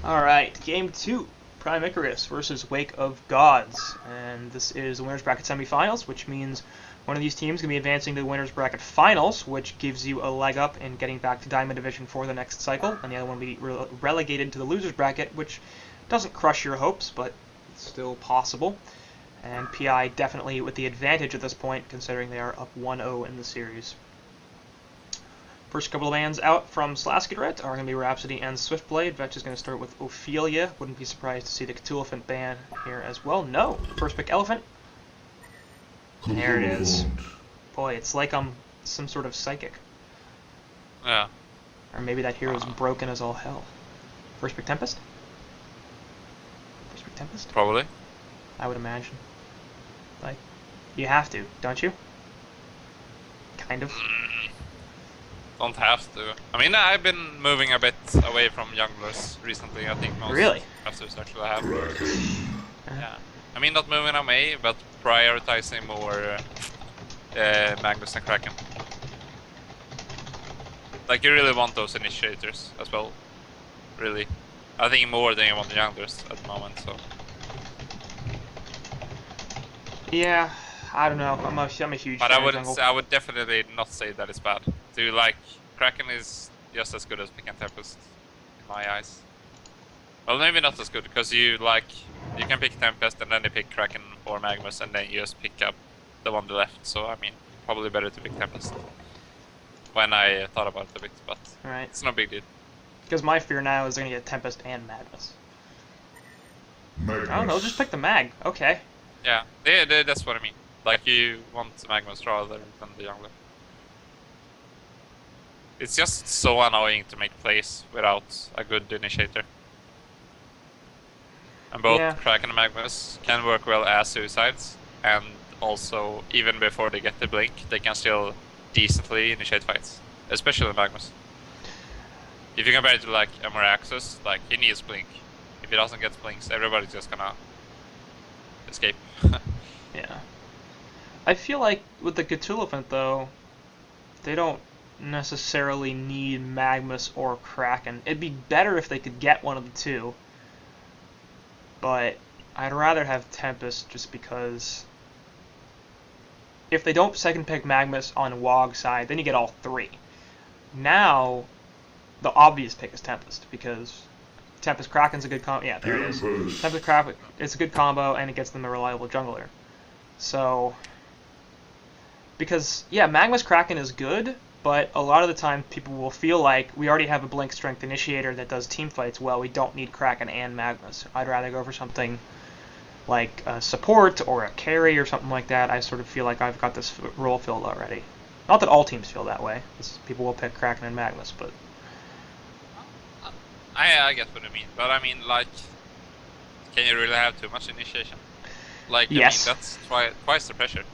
Alright, game 2. Prime Icarus versus Wake of Gods. And this is the winner's bracket semifinals, which means one of these teams is going to be advancing to the winner's bracket finals, which gives you a leg up in getting back to Diamond Division for the next cycle, and the other one will be relegated to the loser's bracket, which doesn't crush your hopes, but it's still possible. And PI definitely with the advantage at this point, considering they are up 1-0 in the series. First couple of bands out from Slaskadret are going to be Rhapsody and Swiftblade. Vetch is going to start with Ophelia. Wouldn't be surprised to see the Cthulhuphant band here as well. No, first pick Elephant. There it is. Boy, it's like I'm some sort of psychic. Yeah. Or maybe that hero's broken as all hell. First pick Tempest? First pick Tempest? Probably. I would imagine. Like, you have to, don't you? Kind of. Don't have to. I mean, I've been moving a bit away from junglers recently. I think most Really? casters actually have. Yeah. I mean, not moving away, but prioritizing more Magnus and Kraken. Like, you really want those initiators as well. Really. I think more than you want the junglers at the moment, so. Yeah, I don't know. I'm a huge But fan I of wouldn't. jungle. I would definitely not say that it's bad. Do like Kraken is just as good as Pick and Tempest in my eyes. Well, maybe not as good because you can pick Tempest and then you pick Kraken or Magnus and then you just pick up the one left. So I mean, probably better to pick Tempest. When I thought about it a bit, but Right. it's no big deal. Because my fear now is they're going to get Tempest and Magnus. I don't know, just pick the Mag. Okay. Yeah, that's what I mean. Like, you want Magnus rather than the jungler. It's just so annoying to make plays without a good initiator. And both Kraken and Magnus can work well as suicides, and also, even before they get the blink, they can still decently initiate fights. Especially Magnus. If you compare it to, like, a Meraxus, like, he needs blink. If he doesn't get blinks, everybody's just gonna escape. Yeah. I feel like with the Cthulhuphant, though, they don't necessarily need Magnus or Kraken. It'd be better if they could get one of the two. But I'd rather have Tempest just because if they don't second pick Magnus on WoG side, then you get all three. Now, the obvious pick is Tempest because Tempest Kraken's a good combo. Yeah, there it is. Tempest Kraken, it's a good combo and it gets them a reliable jungler. So, because, yeah, Magnus Kraken is good, but a lot of the time people will feel like we already have a Blink Strength Initiator that does team fights well, we don't need Kraken and Magnus. I'd rather go for something like a support or a carry or something like that. I sort of feel like I've got this role filled already. Not that all teams feel that way. People will pick Kraken and Magnus, but... I get what you mean, but I mean, like, can you really have too much initiation? Like, yes. I mean, that's twice the pressure.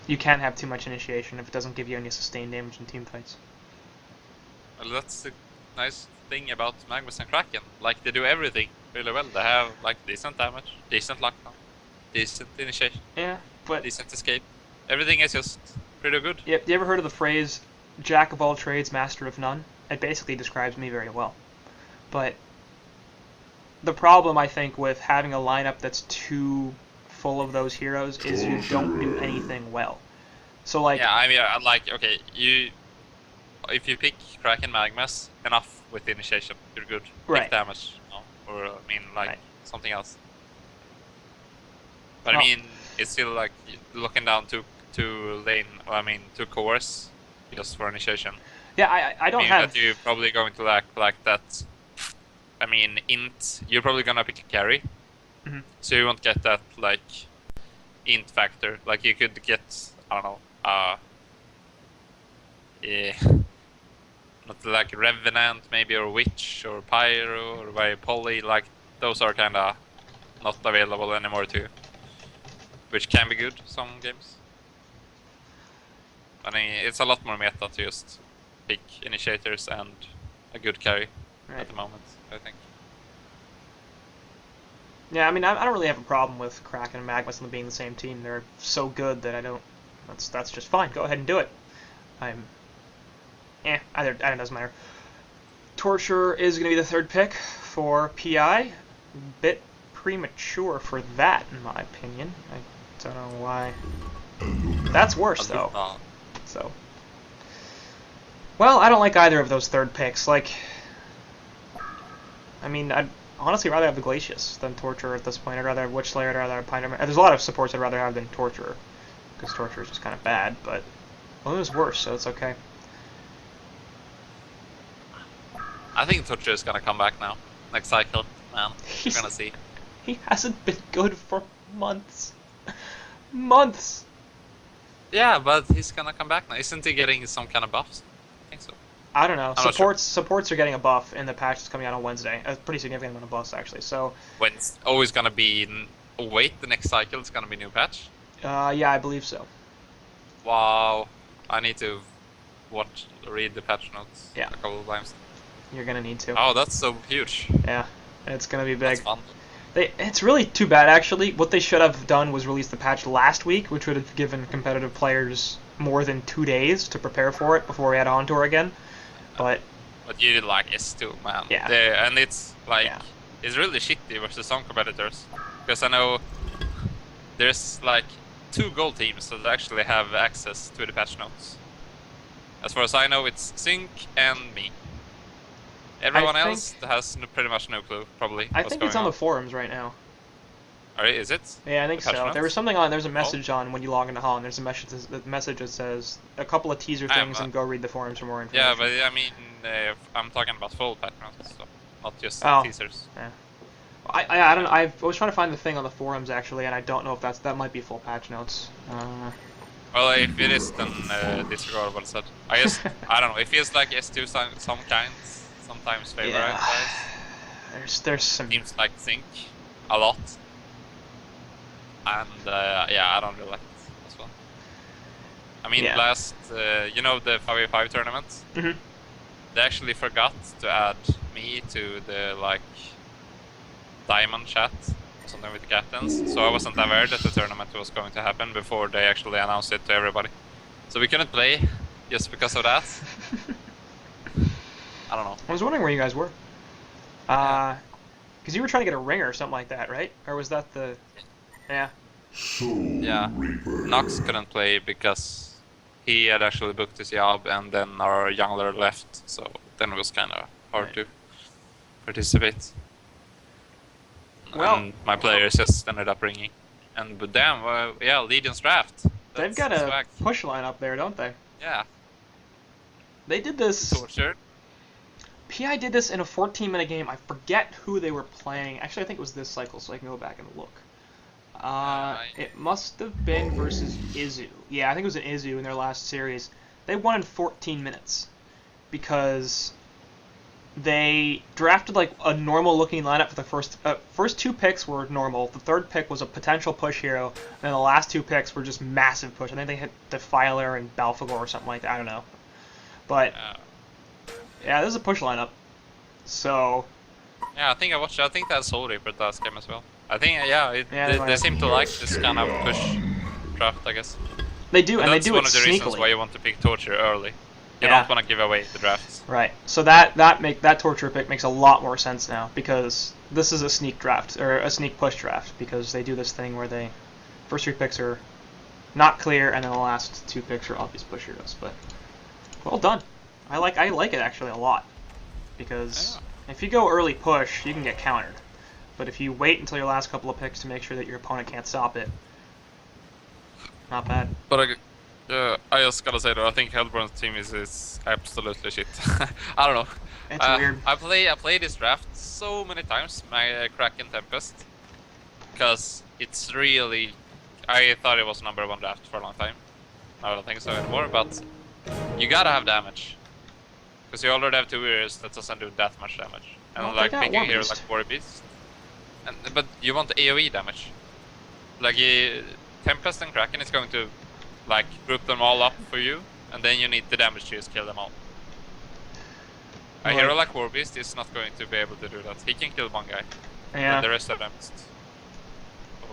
You can't have too much initiation if it doesn't give you any sustained damage in team fights. Well, that's the nice thing about Magnus and Kraken. Like, they do everything really well. They have, like, decent damage, decent lockdown, decent initiation, Yeah, but... decent escape. Everything is just pretty good. You ever heard of the phrase, Jack of all trades, master of none? It basically describes me very well. But the problem, I think, with having a lineup that's too full of those heroes is you don't do anything well. So, like... Yeah, I mean, like, okay, if you pick Kraken Magnus, enough with the initiation, you're good. Right. Pick damage, no? Or, I mean, like, Right. something else. But I mean, it's still like, looking down to lane, well, I mean, to cores, just for initiation. Yeah, I don't have... That you're probably going to lack, like, that... I mean, int, you're probably gonna pick a carry. Mhm. So you won't get that, like, int factor. Like, you could get, I don't know, yeah, not like Revenant maybe, or Witch, or Pyro, or very Poly. Like, those are kinda not available anymore too. Which can be good some games. I mean, it's a lot more meta to just pick initiators and a good carry at the moment, I think. Yeah, I mean, I don't really have a problem with Kraken and Magnus being the same team. They're so good that I don't... That's just fine. Go ahead and do it. Either doesn't matter. Torture is going to be the third pick for PI. Bit premature for that, in my opinion. I don't know why. That's worse, though. So, well, I don't like either of those third picks. Like, I mean, I'd honestly rather have the Glacius than Torture at this point. I'd rather have Witchslayer, I'd rather have Pinderman. There's a lot of supports I'd rather have than Torture, because Torture is just kind of bad, but well, it was worse, so it's okay. I think Torture is gonna come back now. Next cycle, man. We're gonna see. He hasn't been good for months. Months! Yeah, but he's gonna come back now. Isn't he getting some kind of buffs? I think so. I don't know. Supports are getting a buff in the patch that's coming out on Wednesday. A pretty significant amount of buffs, actually. So. When it's always gonna be. Wait, the next cycle it's gonna be new patch? Yeah, I believe so. Wow. I need to read the patch notes a couple of times. You're gonna need to. Oh, that's so huge. Yeah, it's gonna be big. That's fun. It's really too bad, actually. What they should have done was release the patch last week, which would have given competitive players more than 2 days to prepare for it before we had HoN Tour again. But you did like S2, man. Yeah. And it's like it's really shitty versus some competitors, because I know there's like 2 gold teams that actually have access to the patch notes. As far as I know, it's Sync and me. Everyone else has pretty much no clue, probably. I think it's on the forums right now. Is it? Yeah, I think so. There was something on. There's a message on when you log into HoN. There's a message that says a couple of teaser things and go read the forums for more information. Yeah, but I mean, I'm talking about full patch notes, so not just teasers. Yeah. I don't know. I was trying to find the thing on the forums actually, and I don't know if that might be full patch notes. Well, if it is, then disregard what I said. I don't know. It feels like S2 sometimes favorite guys. There's some teams like Sync a lot, and I don't really like it as well. I mean, last you know the 5v5 tournament, they actually forgot to add me to the diamond chat or something with the captains, so I wasn't aware that the tournament was going to happen before they actually announced it to everybody. So we couldn't play just because of that. I don't know. I was wondering where you guys were. Because you were trying to get a ringer or something like that, right? Or was that the... Yeah. Yeah. Nox couldn't play because he had actually booked his job and then our youngler left, so then it was kind of hard to participate. Well, and my players just ended up ringing. But damn, Legion's draft. They've got a push line up there, don't they? Yeah. They did this... Torture. PI did this in a 14-minute game. I forget who they were playing. Actually, I think it was this cycle, so I can go back and look. It must have been versus Izu. Yeah, I think it was an Izu in their last series. They won in 14 minutes because they drafted like a normal-looking lineup for the first 2 picks were normal. The third pick was a potential push hero, and then the last 2 picks were just massive push. I think they hit Defiler and Balfagor or something like that. I don't know, but. Yeah, this is a push lineup. So. Yeah, I think that's Soul Reaper last game as well. I think they seem to like this kind of push draft, I guess. They do, and they do it sneakily. That's one of the reasons why you want to pick Torture early. You don't want to give away the drafts. Right. So that Torture pick makes a lot more sense now because this is a sneak draft or a sneak push draft because they do this thing where they first 3 picks are not clear and then the last 2 picks are obvious push heroes. But well done. I like it actually a lot, because if you go early push, you can get countered. But if you wait until your last couple of picks to make sure that your opponent can't stop it, not bad. But I just gotta say though, I think Hellborn's team is absolutely shit. I don't know. It's weird. I played this draft so many times, my Kraken Tempest, because it's really... I thought it was #1 draft for a long time. I don't think so anymore, but you gotta have damage. Because you already have 2 heroes that doesn't do that much damage. And picking a hero like War Beast. But you want the AoE damage. Tempest and Kraken is going to group them all up for you, and then you need the damage to just kill them all. A hero like War Beast is not going to be able to do that. He can kill one guy. Yeah. And the rest of them is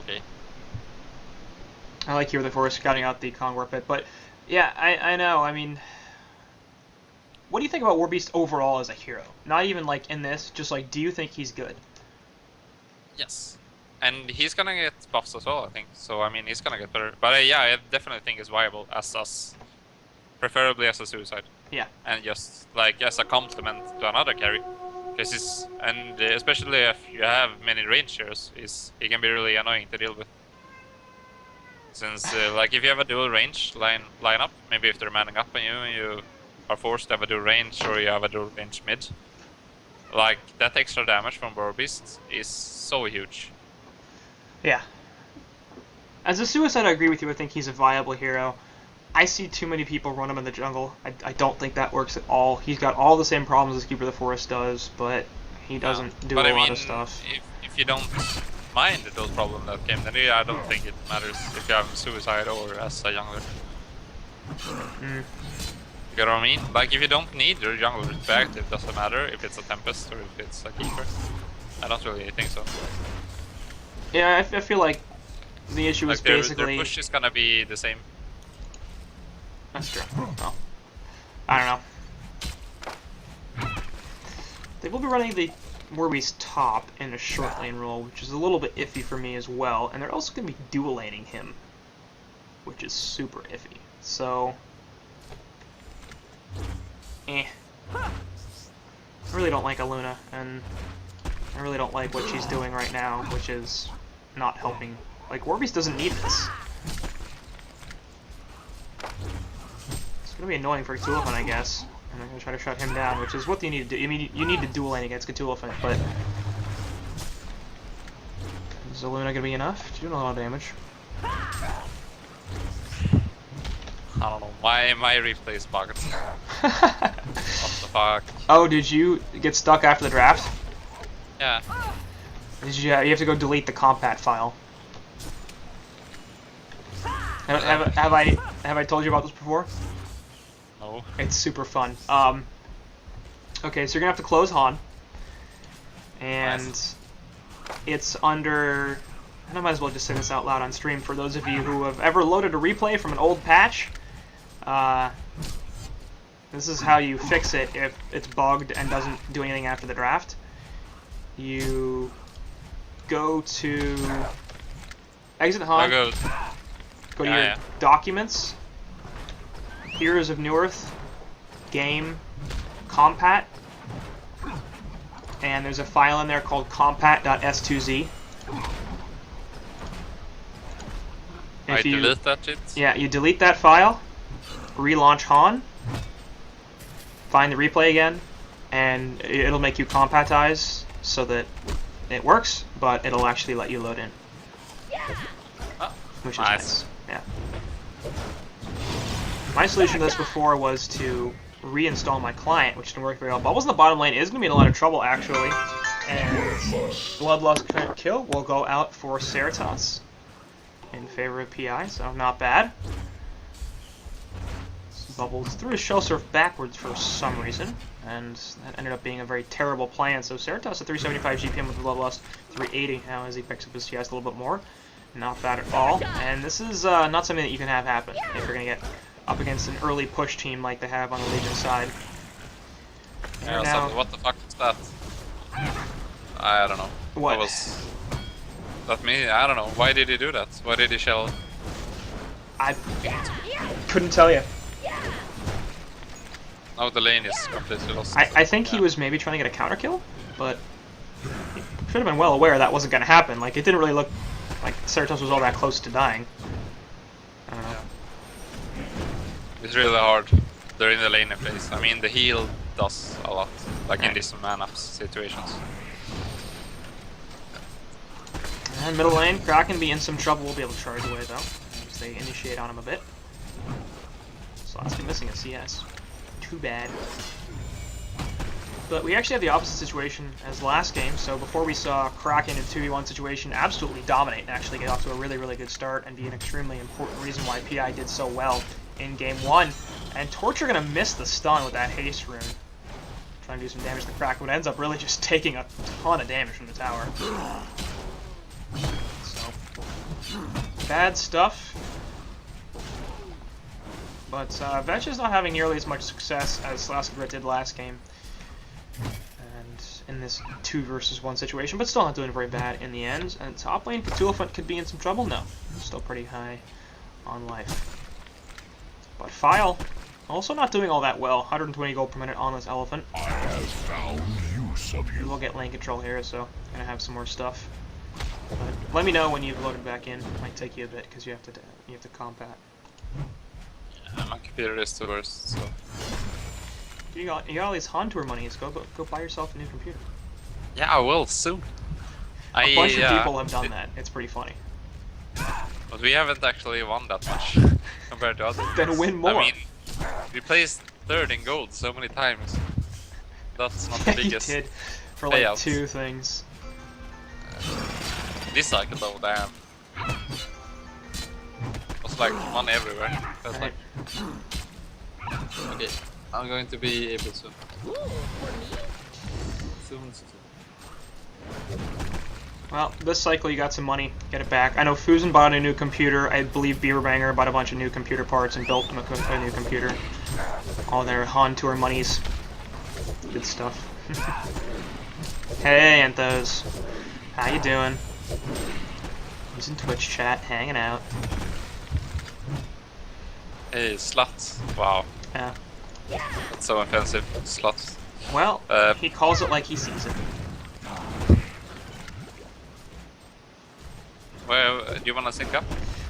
okay. I like Hero the Forest scouting out the Kong War pit, but yeah, I know, I mean... what do you think about Warbeast overall as a hero? Not even like in this, just like, do you think he's good? Yes. And he's gonna get buffs as well, I think. So, I mean, he's gonna get better. But yeah, I definitely think he's viable as us. Preferably as a suicide. Yeah. And just, like, as a complement to another carry. Because he's, and especially if you have many range heroes, he can be really annoying to deal with. Since, like, if you have a dual range line up, maybe if they're manning up on you and you are forced to have a dual range or you have a dual range mid, like, that extra damage from Warbeast is so huge. Yeah. As a suicide, I agree with you. I think he's a viable hero. I see too many people run him in the jungle. I don't think that works at all. He's got all the same problems as Keeper of the Forest does, but he doesn't do a lot of stuff. If you don't mind those problems that game, then I don't think it matters if you have suicide or as a jungler. You get what I mean? Like, if you don't need your jungler to be active, doesn't matter if it's a Tempest or if it's a Keeper. I don't really think so. Yeah, I feel like the issue is basically... Their push is gonna be the same. That's true. Well, I don't know. They will be running the Warbeast top in a short lane role, which is a little bit iffy for me as well. And they're also going to be dual laning him, which is super iffy. So, I really don't like Aluna, and I really don't like what she's doing right now, which is not helping. Like, Warbeast doesn't need this. It's gonna be annoying for Cthulhu, I guess. And I'm gonna try to shut him down, which is what you need to do. I mean, you need to dual lane against Cthulhu, but is Aluna gonna be enough? She's doing a lot of damage. I don't know. My replay is bugged. What the fuck? Oh, did you get stuck after the draft? Yeah. Did you have to go delete the compat file? Have I told you about this before? No. It's super fun. Okay, so you're gonna have to close HoN, and Nice. It's under. And I might as well just say this out loud on stream for those of you who have ever loaded a replay from an old patch. This is how you fix it if it's bugged and doesn't do anything after the draft. You go to exit HoN. Go to your documents, Heroes of Newerth, game, compat, and there's a file in there called compat.s2z. I delete that shit? Yeah, you delete that file, relaunch HoN, find the replay again, and it'll make you compatize so that it works, but it'll actually let you load in. Oh, which is nice. Yeah. My solution to this before was to reinstall my client, which didn't work very well. Bubbles in the bottom lane is going to be in a lot of trouble, actually. And Bloodlust kill will go out for Ceratops in favor of PI, so not bad. Bubbles threw his Shell Surf backwards for some reason, and that ended up being a very terrible plan. So Ceratops at 375 GPM with Bloodlust, 380 now as he picks up his TS a little bit more. Not bad at all, and this is not something that you can have happen if you're going to get up against an early push team like they have on the Legion side. Yeah, now, what the fuck is that? I don't know. What? That me? I don't know. Why did he do that? Why did he shell? I couldn't tell you. Now the lane is completely lost. I think he was maybe trying to get a counter kill, but he should have been well aware that wasn't going to happen. Like, it didn't really look like Ceratops was all that close to dying. I don't know. Yeah. It's really hard during the lane phase. I mean, the heal does a lot, like in these man-ups situations. And middle lane, Kraken be in some trouble. We'll be able to charge away though, as they initiate on him a bit. Slotsky missing a CS. Too bad. But we actually have the opposite situation as last game. So before we saw Kraken in a 2v1 situation absolutely dominate and actually get off to a really, really good start and be an extremely important reason why PI did so well in game 1. And Torture gonna miss the stun with that haste rune. Trying to do some damage to Kraken, but ends up really just taking a ton of damage from the tower. So, bad stuff. but Vetch is not having nearly as much success as Slaskagrit did last game. And in this 2 versus 1 situation, but still not doing very bad in the end. And top lane, Cthulhuphant could be in some trouble? No. Still pretty high on life. But File, also not doing all that well. 120 gold per minute on this elephant. I have found use of you. We'll get lane control here, so gonna have some more stuff. But let me know when you've loaded back in. It might take you a bit because you have to combat. Yeah, my computer is the worst, so. You got all these HoN Tour monies. Go buy yourself a new computer. Yeah, I will soon. A bunch of people have done that. It's pretty funny. But we haven't actually won that much compared to others. Then win more. I mean, we placed 3rd in gold so many times. That's not the biggest. You did for like payout. 2 things. This cycle though, damn. Was like money everywhere. That's Right. like. Okay, I'm going to be able to. Soon. Well, this cycle you got some money. Get it back. I know Fusen bought a new computer. I believe Beaverbanger bought a bunch of new computer parts and built a new computer. All their HoN Tour monies. Good stuff. Hey, Anthos. How you doing? Using Twitch chat, hanging out. Hey, sluts. Wow, Yeah. that's so offensive. Sluts. Well, he calls it like he sees it. Well, do you wanna sync up?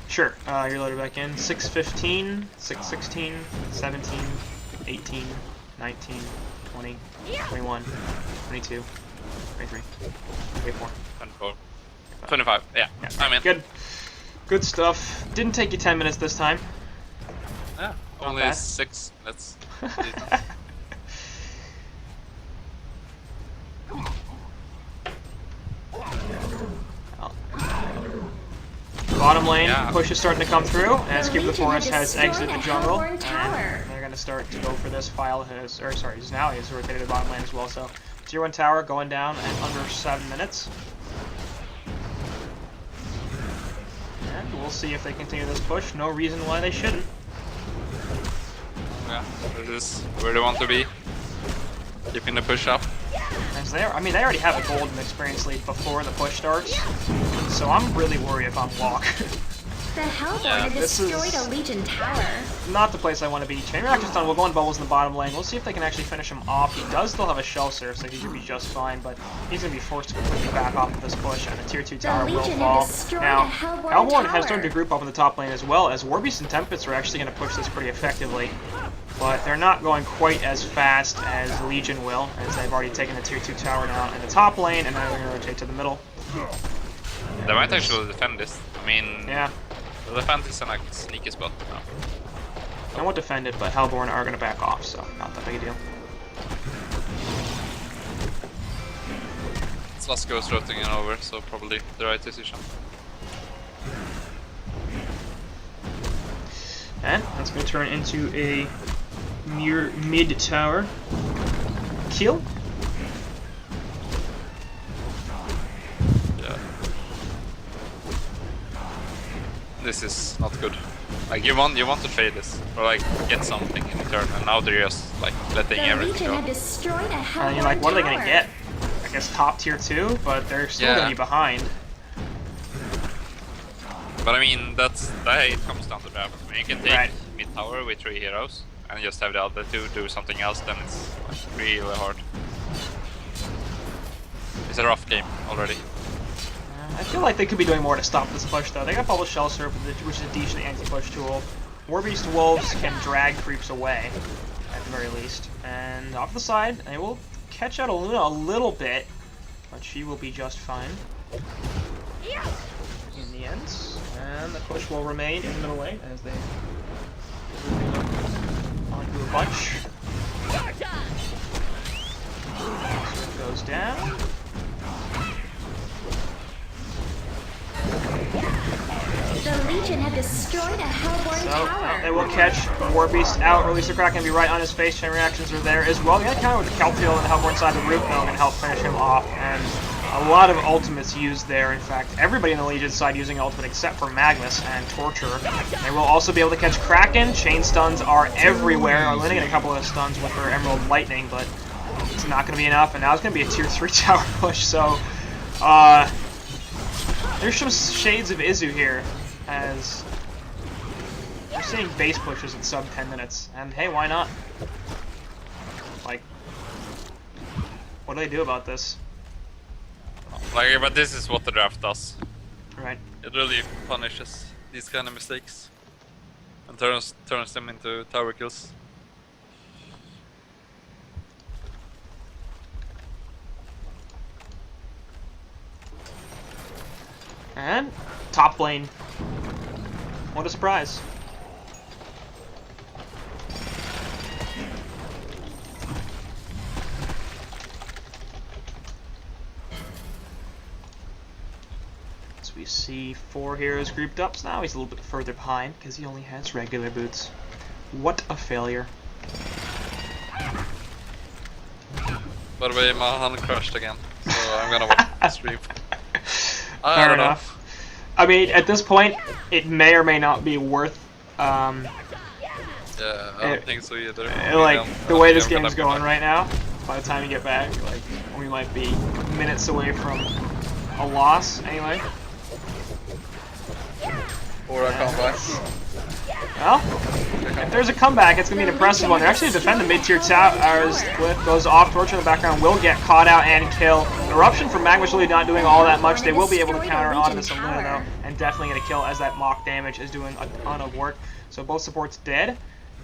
Sure. You're loaded back in. 6:15, 6:16, 17, 18, 19, 20, 21, 22, 23, 24. 24. 25, yeah. Yeah. I'm in. Good stuff. Didn't take you 10 minutes this time. Yeah, Not only bad. 6 minutes. Bottom lane, Yeah. push is starting to come through, as The Keeper the Legion Forest had has destroyed exited the a jungle, HoN Tower. and they're going to start to go for this. File has, or sorry, now he has rotated the bottom lane as well, so 0-1 tower going down in under 7 minutes. And we'll see if they continue this push. No reason why they shouldn't. Yeah, this is where they want to be. Keeping the push up. As they already have a golden experience lead before the push starts, so I'm really worried if I'm WoG. The Hellborn Yeah, had this destroyed is- a Legion tower. Not the place I want to be. Chain Reactor's done. We'll go on bubbles in the bottom lane. We'll see if they can actually finish him off. He does still have a shell surf, so he should be just fine, but he's going to be forced to completely back off of this push, and the tier 2 tower will Legion had fall. destroyed Now, a Hellborn Hellborn has tower. started to group up in the top lane as well, as Warbeast and Tempest are actually going to push this pretty effectively. But they're not going quite as fast as Legion will, as they've already taken the tier 2 tower now in the top lane, and now they're going to rotate to the middle. They might actually defend this. I mean, Yeah, they'll defend this in like sneaky spot now. I won't defend it, but Hellborn are going to back off, so not that big a deal. Slasko's rotating over, so probably the right decision. And that's going to turn into a near mid tower kill. Yeah. This is not good. Like you want to trade this or like get something in return, and now they're just like letting The everything Legion go. had destroyed a Hellborn And you're like, what are they going to tower. get? I guess top tier 2, but they're still going Yeah. to be behind. But I mean, that it comes down to that. I mean, you can take Right. mid tower with 3 heroes and just have the other 2 do something else. Then it's like, really hard. It's a rough game already. I feel like they could be doing more to stop this push, though. They got Bubble Shell Surf, which is a decent anti-push tool. Warbeast Wolves can drag creeps away, at the very least. And off the side, they will catch out a little bit, but she will be just fine in the end. And the push will remain in the middle lane as they onto a bunch. Surf goes down. The Legion have destroyed a Hellborn So tower. they will catch War Beast out, release the Kraken, be right on his face. Chain reactions are there as well. You're gonna counter with the Kelpfield on the Hellborn side of the root, though, and help finish him off. And a lot of ultimates used there. In fact, everybody in the Legion side using ultimate except for Magnus and Torture. They will also be able to catch Kraken. Chain stuns are everywhere. Arlena getting a couple of stuns with her Emerald Lightning, but it's not going to be enough. And now it's going to be a tier 3 tower push. So, there's some shades of Izu here, as we're seeing base pushes in sub 10 minutes. And hey, why not? Like, what do they do about this? Like, but this is what the draft does. Right. It really punishes these kind of mistakes and turns them into tower kills. And top lane. What a surprise. We see 4 heroes grouped up, so now he's a little bit further behind because he only has regular boots. What a failure. By the way, my HoN crashed again, so I'm gonna watch the stream. Fair enough. I mean, at this point, it may or may not be worth. Yeah, I don't think so either. Like the way this game's going right now, by the time you get back, like we might be minutes away from a loss anyway. Or a comeback. Well, if there's a comeback, it's going to be an impressive one. They're actually defend the mid-tier towers. Glyph goes off. Torture in the background will get caught out and kill. Eruption from Magma's really not doing all that much. They will be able to counter on this Luna, though, and definitely going to kill, as that mock damage is doing a ton of work. So both supports dead,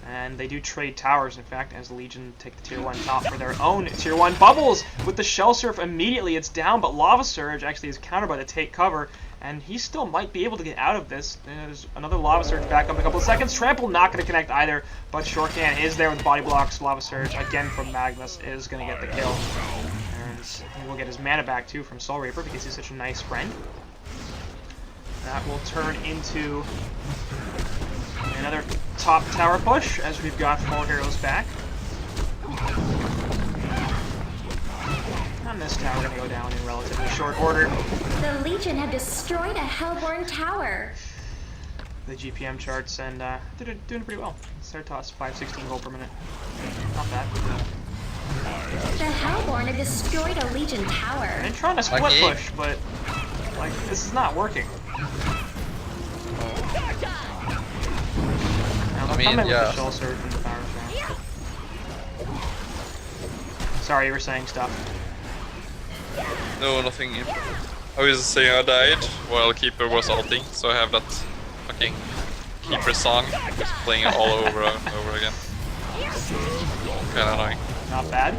and they do trade towers, in fact, as Legion take the tier 1 top for their own tier 1. Bubbles with the Shell Surf immediately. It's down, but Lava Surge actually is countered by the take cover. And he still might be able to get out of this. There's another Lava Surge back up in a couple of seconds. Trample not going to connect either, but Shortcan is there with body blocks. Lava Surge, again from Magnus, is going to get the kill. And he will get his mana back, too, from Soul Reaper because he's such a nice friend. That will turn into another top tower push, as we've got 4 heroes back. And this tower going to go down in relatively short order. The Legion have destroyed a Hellborn tower. The GPM charts, and they're doing pretty well. Ceratoss, 516 gold per minute. Not bad. The Hellborn have destroyed a Legion tower. They're trying to split push, but like this is not working. Now they'll come in with the Shell Surge and the Power Shot. Sorry, you were saying stuff. No, nothing. I was saying I died while Keeper was ulting, so I have that fucking Keeper song just playing it all over again. Kinda annoying. Not bad.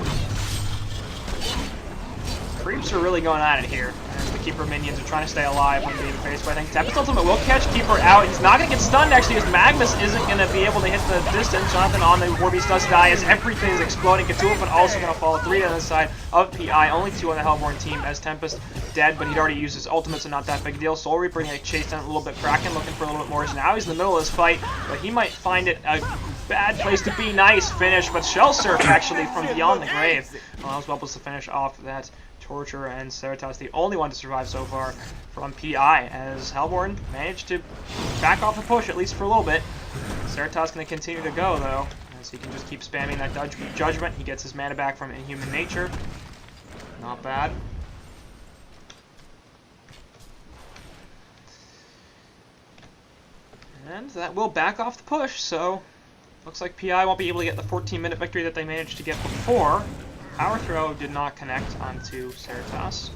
Creeps are really going at it here. And the Keeper minions are trying to stay alive when being faced by, I think, Tempest Ultimate will catch Keeper out. He's not going to get stunned, actually, as Magnus isn't going to be able to hit the distance. Jonathan on the War Beast does die as everything is exploding. Cthulhu also going to fall. 3 on the side of PI. Only 2 on the Hellborn team as Tempest dead, but he'd already used his ultimate, so not that big deal. Soul Reaper going to chase down a little bit. Kraken looking for a little bit more. So now he's in the middle of this fight, but he might find it a bad place to be. Nice finish, but Shell Surf actually from beyond the grave allows Bubbles to finish off that Torture, and Ceratoss the only one to survive so far from PI, as Hellborn managed to back off the push, at least for a little bit. Ceratoss going to continue to go, though, as he can just keep spamming that Judgment. He gets his mana back from Inhuman Nature. Not bad. And that will back off the push, so looks like PI won't be able to get the 14-minute victory that they managed to get before. Power Throw did not connect onto Ceratoss.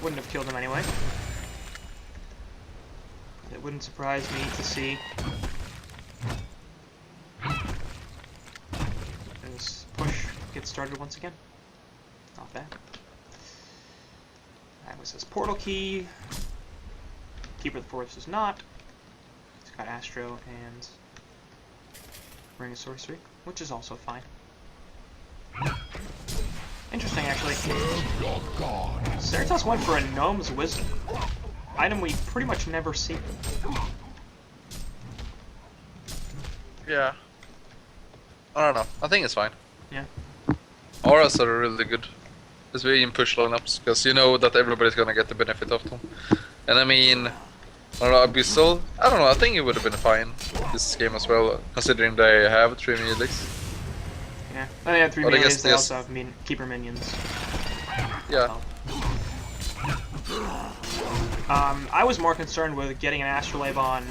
Wouldn't have killed him anyway. It wouldn't surprise me to see this push get started once again. Not bad. That was his portal key. Keeper of the Forest is not. It's got Astro and Ring of Sorcery, which is also fine. Interesting, actually. Ceratoss went for a Gnome's Wisdom. Item we pretty much never see. Yeah. I don't know. I think it's fine. Yeah. Auras are really good. It's very in push lineups because you know that everybody's gonna get the benefit of them. And I mean, I don't know, Abyssal. I don't know. I think it would have been fine this game as well, considering they have 3 melees. Yeah. They have 3 But I minions. guess They this- also have keeper minions. Yeah. I was more concerned with getting an Astrolabe on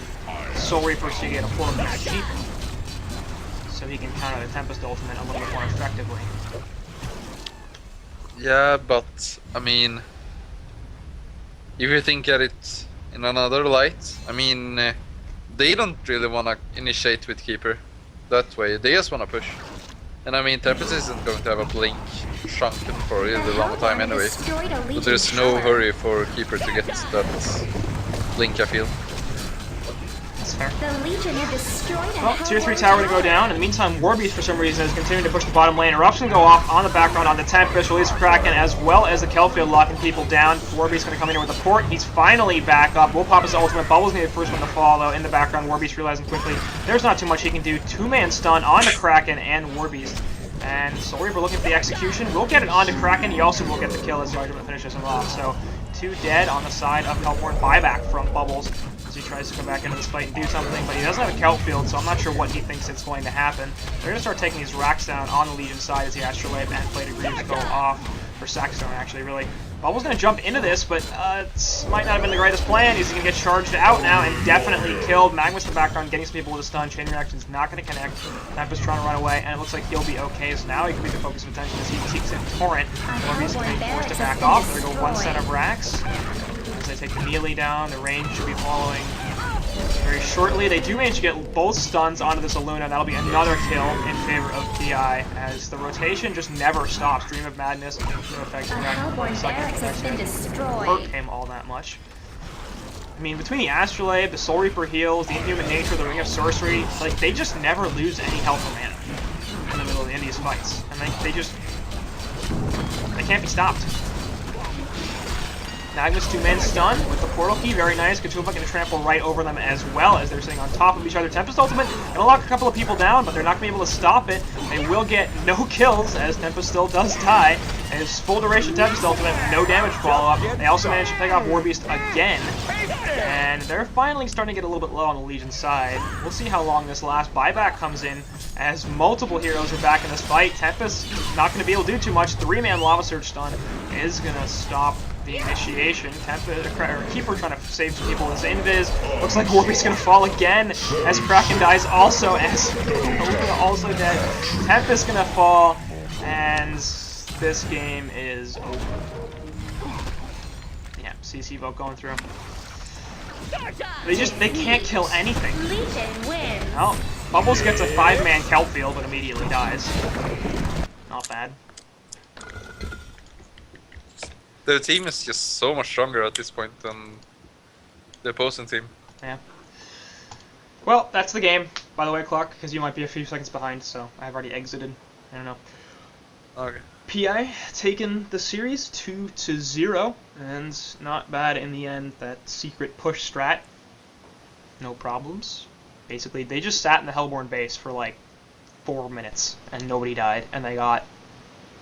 Soul Reaper so you get a 4-minute cheap, so he can counter the Tempest ultimate a little bit more effectively. Yeah, but I mean, if you think at it in another light, I mean, they don't really wanna initiate with Keeper that way. They just wanna push. And I mean, Tempest isn't going to have a blink shrunken for a really long time anyway. But there's no hurry for Keeper to get that blink, I feel. That's fair. The Legion have destroyed a Well, tier 3 Hellborn tower to go down. In the meantime, Warbeast for some reason is continuing to push the bottom lane. Eruption go off on the background on the Tempest, release Kraken, as well as the Kelfield locking people down. Warbeast going to come in here with a port. He's finally back up. Will pop his ultimate. Bubble's going to be the first one to fall, though. In the background, Warbeast realizing quickly there's not too much he can do. 2-man stun onto Kraken and Warbeast. And Soul Reaper looking for the execution. Will get it onto Kraken. He also will get the kill as the argument finishes him off. So 2 dead on the side of Hellborn. Buyback from Bubbles as he tries to come back into this fight and do something, but he doesn't have a kelp field, so I'm not sure what he thinks it's going to happen. They're going to start taking these racks down on the Legion side as the Astrolabe and Plated Greaves go off, for Saxstone actually, really. Bubbles going to jump into this, but it might not have been the greatest plan. He's going to get charged out now and definitely killed. Magma's in the background getting some people with a stun. Chain reaction's not going to connect. Tempest trying to run away, and it looks like he'll be okay, so now he can be the focus of attention as he seeks in Torrent. Warbeast going to be forced to back off. There go 1 set of racks. As they take the melee down, the range should be following very shortly. They do manage to get both stuns onto this Aluna. That'll be another kill in favor of PI, as the rotation just never stops. Dream of Madness, no effect. A Hellborn barracks has been Hurt destroyed. him all that much. I mean, between the Astrolabe, the Soul Reaper heals, the Inhuman Nature, the Ring of Sorcery, like, they just never lose any health or mana in the middle of these fights. And they can't be stopped. Magnus 2-man stun with the portal key, very nice. Katuba going to trample right over them as well as they're sitting on top of each other. Tempest ultimate going to lock a couple of people down, but they're not going to be able to stop it. They will get no kills as Tempest still does die. And his full duration Tempest ultimate, no damage follow-up. They also managed to pick off Warbeast again. And they're finally starting to get a little bit low on the Legion side. We'll see how long this lasts. Buyback comes in as multiple heroes are back in this fight. Tempest not going to be able to do too much. 3-man Lava Surge stun is going to stop the initiation. Keeper trying to save some people with his invis. Looks like Warbeast's gonna fall again as Kraken dies also, as Aluna also dead. Tempest's gonna fall, and this game is over. Yeah, CC vote going through. They can't kill anything. Legion wins. Oh, Bubbles gets a 5-man kelp field but immediately dies. Not bad. The team is just so much stronger at this point than the opposing team. Yeah. Well, that's the game, by the way, Clark, because you might be a few seconds behind, so I've already exited. I don't know. Okay. PI taking the series 2-0, and not bad in the end. That secret push strat, no problems. Basically, they just sat in the Hellborn base for like 4 minutes, and nobody died, and they got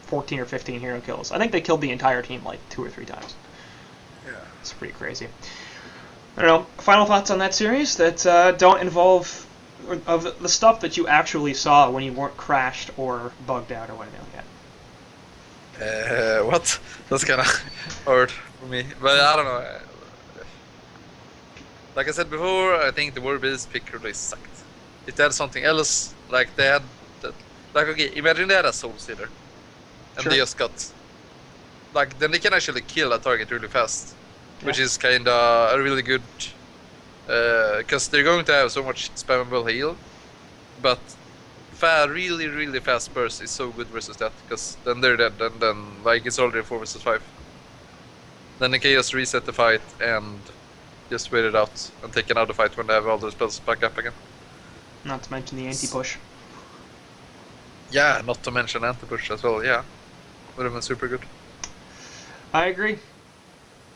14 or 15 hero kills. I think they killed the entire team like 2 or 3 times. Yeah. It's pretty crazy. I don't know. Final thoughts on that series that don't involve of the stuff that you actually saw when you weren't crashed or bugged out or whatever like that. What? That's kind of hard for me. But I don't know. Like I said before, I think the Warbeast pick really sucked. If they had something else, like they had, like okay, imagine they had a Soul Stealer. And Sure. they just got, like, then they can actually kill a target really fast, which Yeah. is kind of a really good, because they're going to have so much spammable heal, but really, really fast burst is so good versus that, because then they're dead, and then, like, it's already 4 versus 5. Then they can just reset the fight and just wait it out and take another fight when they have all their spells back up again. Not to mention the anti-push. Yeah, not to mention anti-push as well, yeah. Would have been super good. I agree.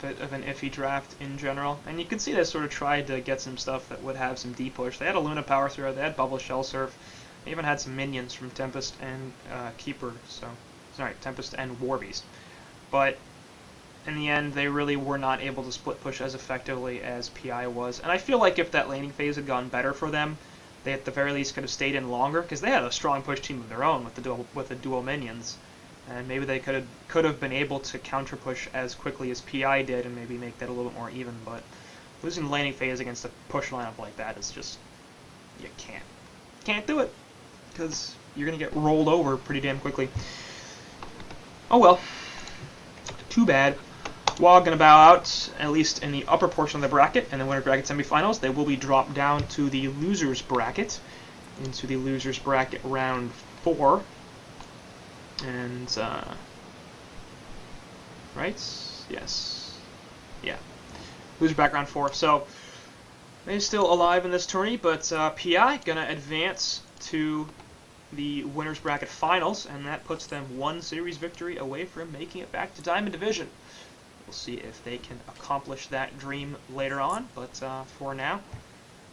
bit of an iffy draft in general, and you can see they sort of tried to get some stuff that would have some D push. They had a Luna Power Thrower, they had Bubble Shell Surf, they even had some minions from Tempest and Keeper, sorry, Tempest and Warbeast. But in the end, they really were not able to split push as effectively as PI was, and I feel like if that laning phase had gone better for them, they at the very least could have stayed in longer, because they had a strong push team of their own with the dual minions. And maybe they could have been able to counter push as quickly as PI did, and maybe make that a little bit more even. But losing the laning phase against a push lineup like that is just, you can't do it, because you're gonna get rolled over pretty damn quickly. Oh well, too bad. WoG gonna bow out, at least in the upper portion of the bracket, and the winner bracket semifinals. They will be dropped down to the losers bracket, into the losers bracket round 4. And, right? Yes. Yeah. Loser back round 4. So, they're still alive in this tourney, but PI gonna advance to the winners bracket finals, and that puts them 1 series victory away from making it back to Diamond Division. We'll see if they can accomplish that dream later on, but for now,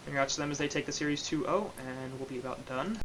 congrats to them as they take the series 2-0, and we'll be about done.